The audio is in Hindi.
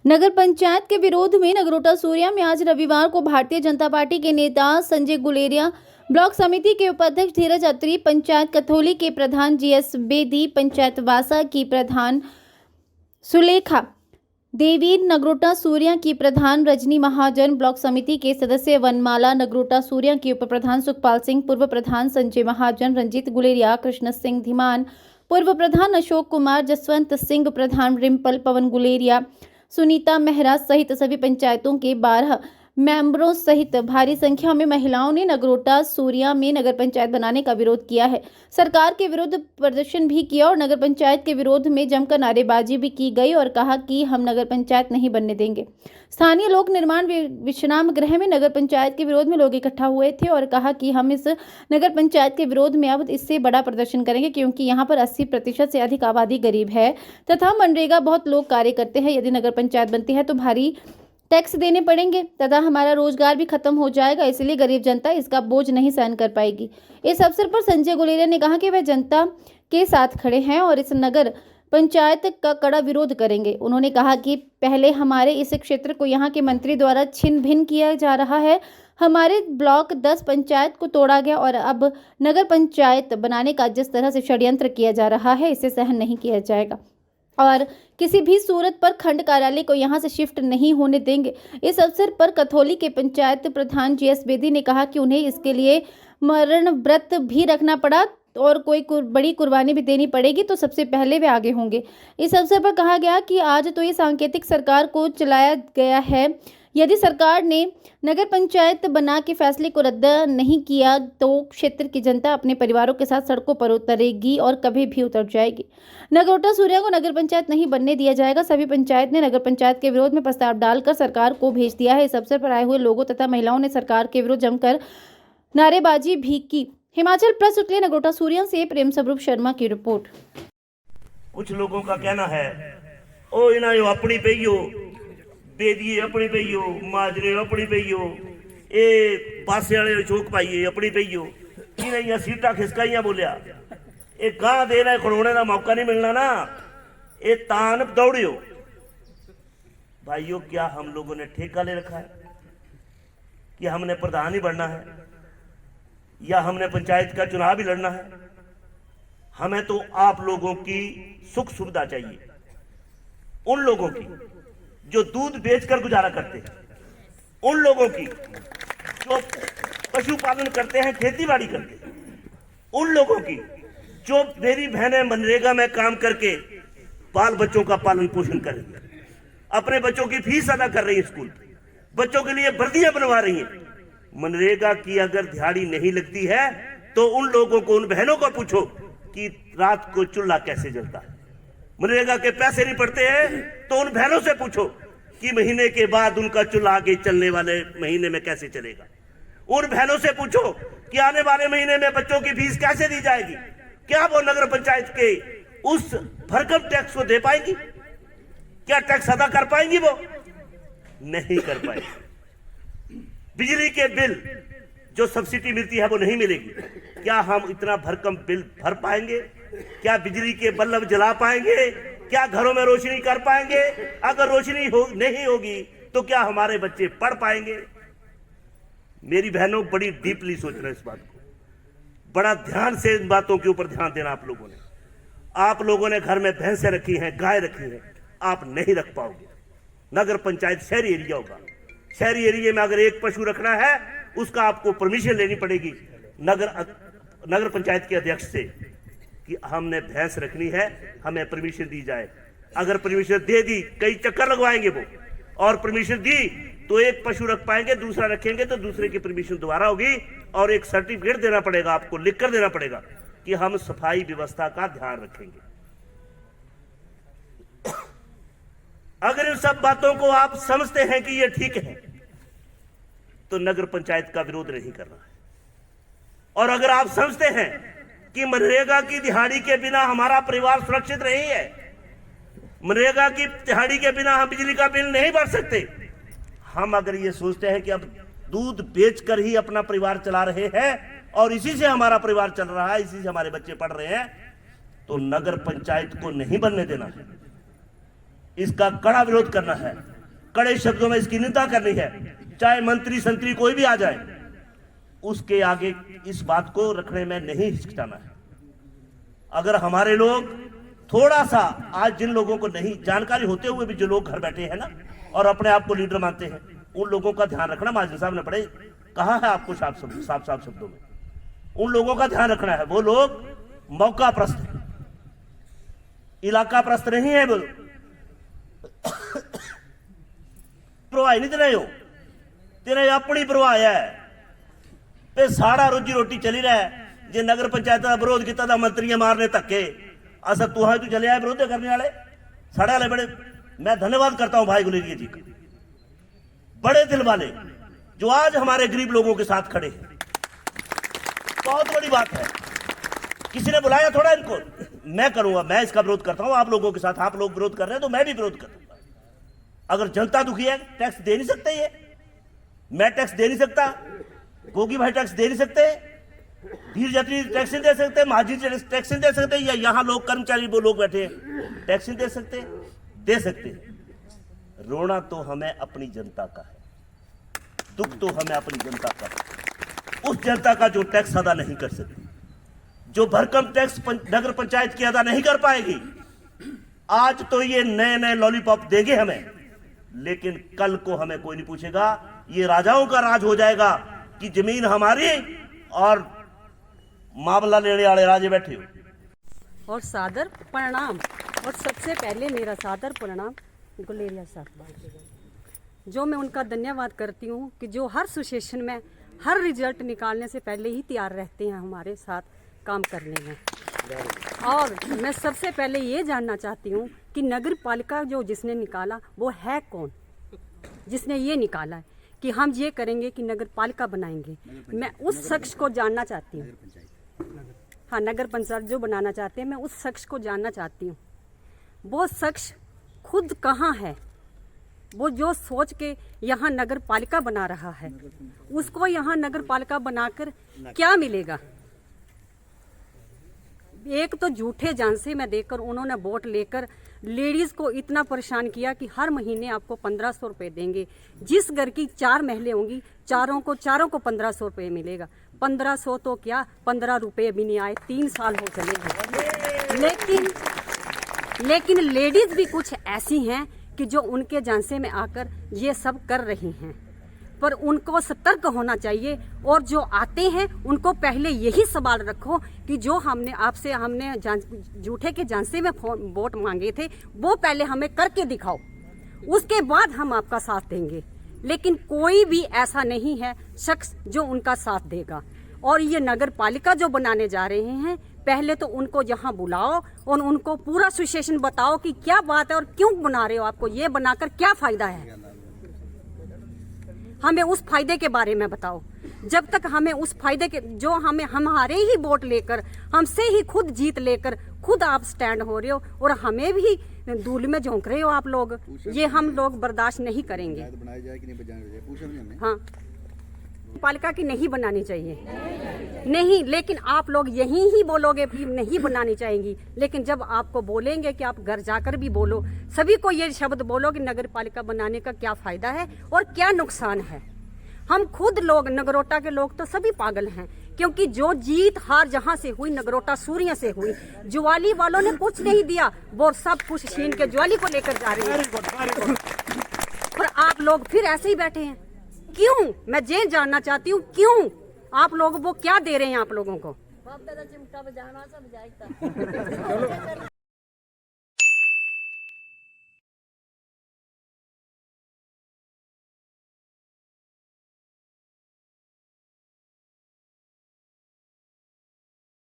नगर पंचायत के विरोध में नगरोटा सूर्या में आज रविवार को भारतीय जनता पार्टी के नेता संजय गुलेरिया, ब्लॉक समिति के उपाध्यक्ष धीरज अत्री, पंचायत कथौली के प्रधान जीएस बेदी, पंचायत वासा की प्रधान सुलेखा देवी, नगरोटा सूर्या की प्रधान रजनी महाजन, ब्लॉक समिति के सदस्य वनमाला, नगरोटा सूर्या के उप प्रधान सुखपाल सिंह, पूर्व प्रधान संजय महाजन, रंजीत गुलेरिया, कृष्ण सिंह धीमान, पूर्व प्रधान अशोक कुमार, जसवंत सिंह प्रधान, रिम्पल, पवन गुलेरिया, सुनीता मेहरा सहित सभी पंचायतों के 12 मेंबरों सहित भारी संख्या में महिलाओं ने नगरोटा सूर्या में नगर पंचायत बनाने का विरोध किया है। सरकार के विरुद्ध प्रदर्शन भी किया और नगर पंचायत के विरोध में जमकर नारेबाजी भी की गई और कहा कि हम नगर पंचायत नहीं बनने देंगे। स्थानीय लोक निर्माण विश्राम गृह में नगर पंचायत के विरोध में लोग इकट्ठा हुए थे और कहा कि हम इस नगर पंचायत के विरोध में अब इससे बड़ा प्रदर्शन करेंगे, क्योंकि यहाँ पर 80% से अधिक आबादी गरीब है तथा मनरेगा बहुत लोग कार्य करते हैं। यदि नगर पंचायत बनती है तो भारी टैक्स देने पड़ेंगे तथा हमारा रोजगार भी खत्म हो जाएगा, इसलिए गरीब जनता इसका बोझ नहीं सहन कर पाएगी। इस अवसर पर संजय गुलेरिया ने कहा कि वह जनता के साथ खड़े हैं और इस नगर पंचायत का कड़ा विरोध करेंगे। उन्होंने कहा कि पहले हमारे इस क्षेत्र को यहाँ के मंत्री द्वारा छिन्न भिन्न किया जा रहा है। हमारे ब्लॉक 10 पंचायत को तोड़ा गया और अब नगर पंचायत बनाने का जिस तरह से षड्यंत्र किया जा रहा है, इसे सहन नहीं किया जाएगा और किसी भी सूरत पर खंड कार्यालय को यहां से शिफ्ट नहीं होने देंगे। इस अवसर पर कथौली के पंचायत प्रधान जीएस बेदी ने कहा कि उन्हें इसके लिए मरण व्रत भी रखना पड़ा और कोई बड़ी कुर्बानी भी देनी पड़ेगी तो सबसे पहले वे आगे होंगे। इस अवसर पर कहा गया कि आज तो ये सांकेतिक सरकार को चलाया गया है। यदि सरकार ने नगर पंचायत बना के फैसले को रद्द नहीं किया तो क्षेत्र की जनता अपने परिवारों के साथ सड़कों पर उतरेगी और कभी भी उतर जाएगी। नगरोटा सूर्या को नगर पंचायत नहीं बनने दिया जाएगा। सभी पंचायत ने नगर पंचायत के विरोध में प्रस्ताव डालकर सरकार को भेज दिया है। इस अवसर पर आए हुए लोगों तथा महिलाओं ने सरकार के विरुद्ध जमकर नारेबाजी भी की। हिमाचल प्रेस के लिए नगरोटा सूर्या से प्रेम स्वरूप शर्मा की रिपोर्ट। कुछ लोगों का कहना है ओ इन्हें अपनी पईयो बेदिए अपनी पईयो माजरे अपनी पईयो ए पासे वाले चौक पाइए अपनी पईयो इन्हें सीटा खिसकाइया बोलिया ये गां दे रहे खड़ोने का मौका नहीं मिलना ना, ये तान दौड़ियो भाइयों। क्या हम लोगों ने ठेका ले रखा है कि हमने प्रधान ही बनना है या हमने पंचायत का चुनाव भी लड़ना है? हमें तो आप लोगों की सुख सुविधा चाहिए, उन लोगों की जो दूध बेचकर गुजारा करते हैं, उन लोगों की जो पशुपालन करते हैं, खेती बाड़ी करते हैं, उन लोगों की जो मेरी बहनें मनरेगा में काम करके बाल बच्चों का पालन पोषण करेंगे, अपने बच्चों की फीस अदा कर रही है, स्कूल बच्चों के लिए वर्दियां बनवा रही हैं। मनरेगा की अगर दिहाड़ी नहीं लगती है तो उन लोगों को, उन बहनों को पूछो कि रात को चूल्हा कैसे जलता है। मनरेगा के पैसे नहीं पड़ते हैं तो उन बहनों से पूछो कि महीने के बाद उनका चूल्हा आगे चलने वाले महीने में कैसे चलेगा। उन बहनों से पूछो कि आने वाले महीने में बच्चों की फीस कैसे दी जाएगी। क्या वो नगर पंचायत के उस भरकम टैक्स को दे पाएंगी? क्या टैक्स अदा कर पाएंगी? वो नहीं कर पाएंगी। बिजली के बिल जो सब्सिडी मिलती है वो नहीं मिलेगी। क्या हम इतना भरकम बिल भर पाएंगे? क्या बिजली के बल्ब जला पाएंगे? क्या घरों में रोशनी कर पाएंगे? अगर रोशनी नहीं होगी तो क्या हमारे बच्चे पढ़ पाएंगे? मेरी बहनों, बड़ी डीपली सोचना इस बात को, बड़ा ध्यान से इन बातों के ऊपर ध्यान देना। आप लोगों ने घर में भैंसें रखी हैं, गाय रखी हैं, आप नहीं रख पाओगे। नगर पंचायत शहरी एरिया होगा। शहरी एरिया में अगर एक पशु रखना है उसका आपको परमिशन लेनी पड़ेगी नगर पंचायत के अध्यक्ष से कि हमने भैंस रखनी है, हमें परमिशन दी जाए। अगर परमिशन दे दी, कई चक्कर लगवाएंगे वो, और परमिशन दी तो एक पशु रख पाएंगे, दूसरा रखेंगे तो दूसरे की परमिशन दोबारा होगी और एक सर्टिफिकेट देना पड़ेगा, आपको लिख कर देना पड़ेगा कि हम सफाई व्यवस्था का ध्यान रखेंगे। अगर इन सब बातों को आप समझते हैं कि ये ठीक है तो नगर पंचायत का विरोध नहीं करना है। और अगर आप समझते हैं कि मनरेगा की दिहाड़ी के बिना हमारा परिवार सुरक्षित नहीं है, मनरेगा की दिहाड़ी के बिना हम बिजली का बिल नहीं भर सकते, हम अगर ये सोचते हैं कि अब दूध बेचकर ही अपना परिवार चला रहे हैं और इसी से हमारा परिवार चल रहा है, इसी से हमारे बच्चे पढ़ रहे हैं, तो नगर पंचायत को नहीं बनने देना है। इसका कड़ा विरोध करना है। कड़े शब्दों में इसकी निंदा करनी है, चाहे मंत्री संतरी कोई भी आ जाए, उसके आगे इस बात को रखने में नहीं हिचकिचाना है। अगर हमारे लोग थोड़ा सा, आज जिन लोगों को नहीं जानकारी होते हुए भी जो लोग घर बैठे हैं ना और अपने आप को लीडर मानते हैं, उन लोगों का ध्यान रखना। महाजन साहब ने बड़े कहा है आपको साफ साफ शब्दों में, उन लोगों का ध्यान रखना है। वो लोग मौका प्रस्त है, इलाका प्रस्त नहीं है। वो परवाह नहीं तेरे हो, तेरे अपनी परवाह है ते साड़ा रोजी रोटी चली रहा है। जे नगर पंचायत का विरोध किया था, मंत्रियां मारने धक्के, असा तू है तू चले आए विरोध करने वाले साढ़े वाले बड़े। मैं धन्यवाद करता हूं भाई गुलेरिया जी का, बड़े दिल वाले, जो आज हमारे गरीब लोगों के साथ खड़े हैं। बहुत बड़ी बात है। किसी ने बुलाया थोड़ा इनको, मैं करूंगा, मैं इसका विरोध करता हूं आप लोगों के साथ। आप लोग विरोध कर रहे हैं तो मैं भी विरोध करूंगा। अगर जनता दुखी है, टैक्स दे नहीं सकते, ये मैं टैक्स दे नहीं सकता, गोगी भाई टैक्स दे नहीं सकते, धीर यात्री टैक्स नहीं दे सकते, महाजी टैक्स नहीं दे सकते, या यहां लोग कर्मचारी वो लोग बैठे हैं टैक्स नहीं दे सकते। दे सकते, रोना तो हमें अपनी जनता का है, दुख तो हमें अपनी जनता का है। उस जनता का जो टैक्स अदा नहीं कर सकती, जो भरकम टैक्स नगर पंचायत की अदा नहीं कर पाएगी। आज तो ये नए नए लॉलीपॉप देंगे हमें, लेकिन कल को हमें कोई नहीं पूछेगा। ये राजाओं का राज हो जाएगा कि जमीन हमारी और मामला लेने वाले राजे बैठे हो। और सादर प्रणाम, और सबसे पहले मेरा सादर प्रणाम गुलेरिया साहब, जो मैं उनका धन्यवाद करती हूँ कि जो हर सिचुएशन में हर रिजल्ट निकालने से पहले ही तैयार रहते हैं हमारे साथ काम करने में। और मैं सबसे पहले ये जानना चाहती हूँ कि नगर पालिका जो जिसने निकाला वो है कौन, जिसने ये निकाला है कि हम ये करेंगे कि नगर पालिका बनाएंगे। मैं उस शख्स को जानना चाहती हूँ। हाँ, नगर पंचायत जो बनाना चाहते हैं, मैं उस शख्स को जानना चाहती हूँ। वो शख्स खुद कहाँ है, वो जो सोच के यहाँ नगर पालिका बना रहा है, उसको यहाँ नगर पालिका बनाकर क्या मिलेगा। एक तो झूठे झांसे में देकर उन्होंने वोट लेकर लेडीज को इतना परेशान किया कि हर महीने आपको 1500 रुपये देंगे। जिस घर की 4 महिलाएं होंगी, चारों को 1500 रुपये मिलेगा। 1500 तो क्या, 15 रुपये भी नहीं आए, 3 साल हो चले गए। लेकिन लेडीज भी कुछ ऐसी हैं कि जो उनके झांसे में आकर ये सब कर रही हैं, पर उनको सतर्क होना चाहिए। और जो आते हैं उनको पहले यही सवाल रखो कि जो हमने झूठे के झांसे में वोट मांगे थे, वो पहले हमें करके दिखाओ, उसके बाद हम आपका साथ देंगे। लेकिन कोई भी ऐसा नहीं है शख्स जो उनका साथ देगा। और ये नगर पालिका जो बनाने जा रहे हैं, पहले तो उनको यहाँ बुलाओ और उनको पूरा सिचुएशन बताओ कि क्या बात है और क्यों बना रहे हो, आपको ये बनाकर क्या फायदा है, हमें उस फायदे के बारे में बताओ। जब तक हमें उस फायदे के, जो हमें हमारे ही वोट लेकर, हमसे ही खुद जीत लेकर खुद आप स्टैंड हो रहे हो और हमें भी धूल में झोंक रहे हो आप लोग, ये हम लोग बर्दाश्त नहीं करेंगे। हाँ, पालिका की नहीं बनानी चाहिए, नहीं। लेकिन आप लोग यही ही बोलोगे कि नहीं बनानी चाहिए, लेकिन जब आपको बोलेंगे कि आप घर जाकर भी बोलो, सभी को ये शब्द बोलो कि नगर पालिका बनाने का क्या फायदा है और क्या नुकसान है। हम खुद लोग, नगरोटा के लोग तो सभी पागल हैं, क्योंकि जो जीत हार जहाँ से हुई, नगरोटा सूर्य से हुई। ज्वाली वालों ने कुछ नहीं दिया, वो सब कुछ छीन के ज्वाली को लेकर जा रहे हैं, और आप लोग फिर ऐसे ही बैठे हैं। क्यों, मैं ये जानना चाहती हूँ, क्यों आप लोग वो क्या दे रहे हैं आप लोगों को।